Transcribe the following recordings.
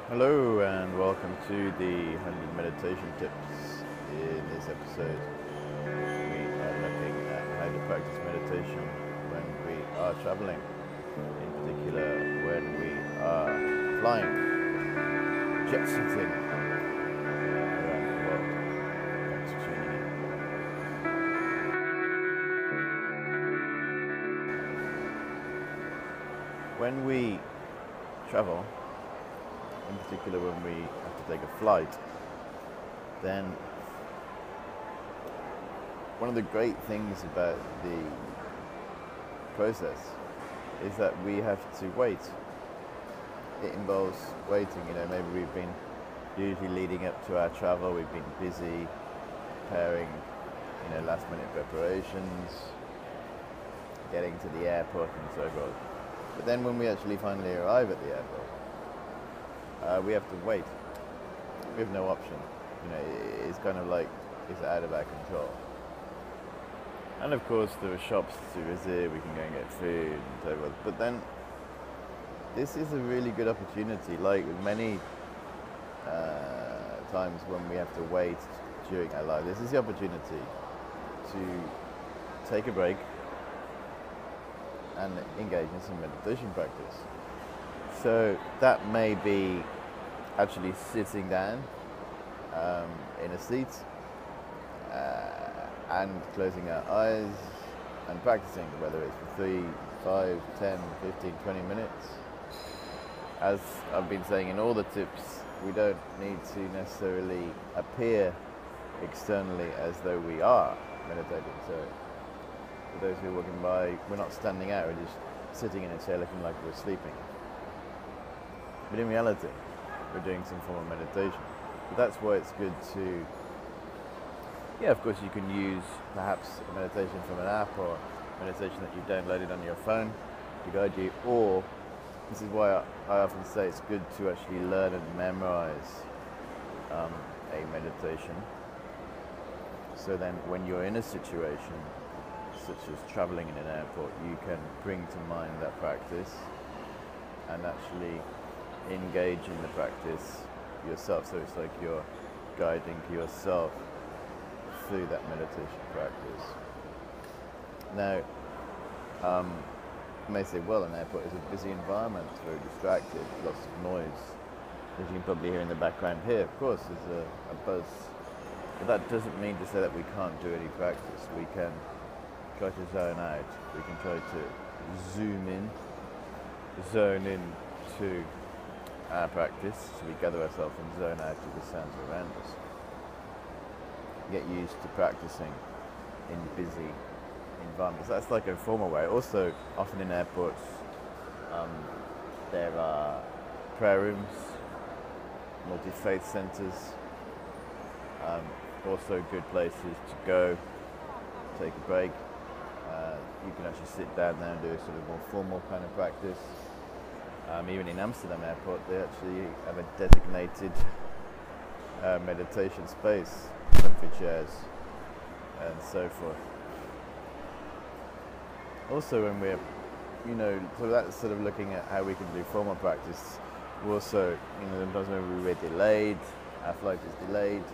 Hello and welcome to the 100 Meditation Tips. In this episode, we are looking at how to practice meditation when we are traveling, in particular when we are flying, jet setting around the world. Thanks for tuning in. When we travel, in particular when we have to take a flight, then one of the great things about the process is that we have to wait. It involves waiting. Maybe we've been usually leading up to our travel, we've been busy preparing, last minute preparations, getting to the airport and so forth. But then when we actually finally arrive at the airport, we have to wait. We have no option. It's kind of like it's out of our control. And of course, there are shops to visit. We can go and get food and so forth. But then, this is a really good opportunity. Like many times when we have to wait during our life, this is the opportunity to take a break and engage in some meditation practice. So that may be actually sitting down in a seat and closing our eyes and practicing, whether it's for 3, 5, 10, 15, 20 minutes. As I've been saying in all the tips, we don't need to necessarily appear externally as though we are meditating. So for those who are walking by, we're not standing out, we're just sitting in a chair looking like we're sleeping. But in reality, we're doing some form of meditation. But that's why it's good to, of course you can use perhaps a meditation from an app or meditation that you've downloaded on your phone to guide you, or this is why I often say it's good to actually learn and memorize a meditation. So then when you're in a situation such as traveling in an airport, you can bring to mind that practice and actually engage in the practice yourself. So it's like you're guiding yourself through that meditation practice. Now, you may say, well, an airport is a busy environment, it's very distracted, lots of noise, as you can probably hear in the background here. Of course, there's a buzz, but that doesn't mean to say that we can't do any practice. We can try to zone out, we can try to zone in to our practice, so we gather ourselves and zone out to the sounds around us. Get used to practicing in busy environments. That's like a formal way. Also, often in airports, there are prayer rooms, multi-faith centres, also good places to go, take a break. You can actually sit down there and do a sort of more formal kind of practice. Even in Amsterdam airport, they actually have a designated meditation space, comfy chairs and so forth. Also when we're, so that's sort of looking at how we can do formal practice. We also, sometimes when we're delayed, our flight is delayed,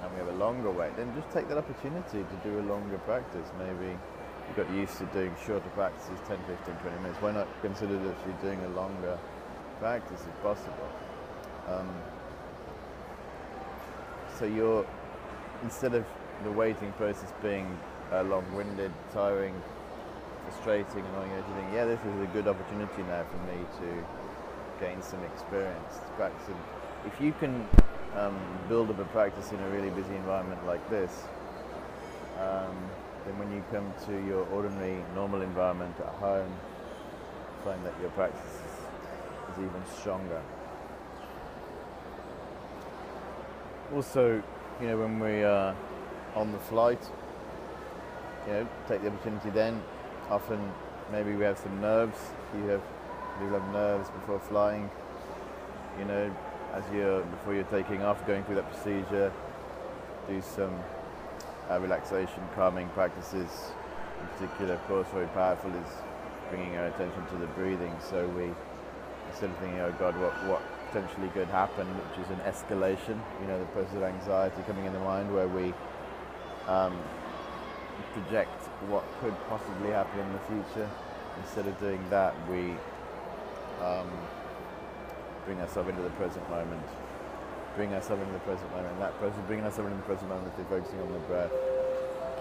and we have a longer wait, then just take that opportunity to do a longer practice. Maybe you got used to doing shorter practices, 10, 15, 20 minutes. Why not consider actually doing a longer practice if possible? So you're, instead of the waiting process being long-winded, tiring, frustrating, annoying, everything, this is a good opportunity now for me to gain some experience, practicing. If you can build up a practice in a really busy environment like this, then when you come to your ordinary, normal environment at home, find that your practice is even stronger. Also, when we are on the flight, take the opportunity then. Often, maybe we have some nerves. People have nerves before flying. Before you're taking off, going through that procedure, do some relaxation, calming practices. In particular, of course, very powerful is bringing our attention to the breathing. So we, instead of thinking, oh God, potentially could happen, which is an escalation, the process of anxiety coming in the mind where we project what could possibly happen in the future. Instead of doing that, we bring ourselves into the present moment. Bring ourselves into the present moment. That process of bringing ourselves into the present moment through focusing on the breath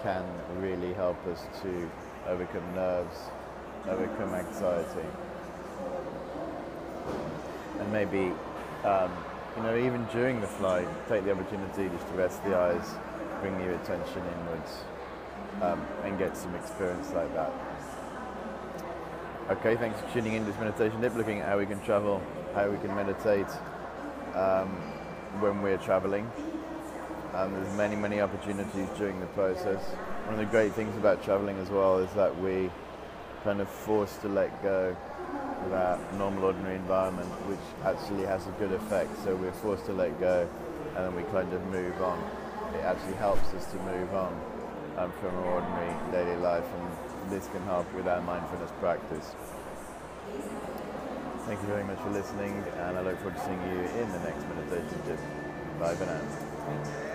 can really help us to overcome nerves, overcome anxiety. And maybe, even during the flight, take the opportunity just to rest the eyes, bring your attention inwards, and get some experience like that. Okay, thanks for tuning in to this meditation tip, looking at how we can travel, how we can meditate when we're traveling. There's many opportunities during the process. One of the great things about traveling as well is that we kind of forced to let go of our normal, ordinary environment, which actually has a good effect. So we're forced to let go, and then we kind of move on. It actually helps us to move on from our ordinary daily life, and this can help with our mindfulness practice. Thank you very much for listening, and I look forward to seeing you in the next meditation tip. Bye for now.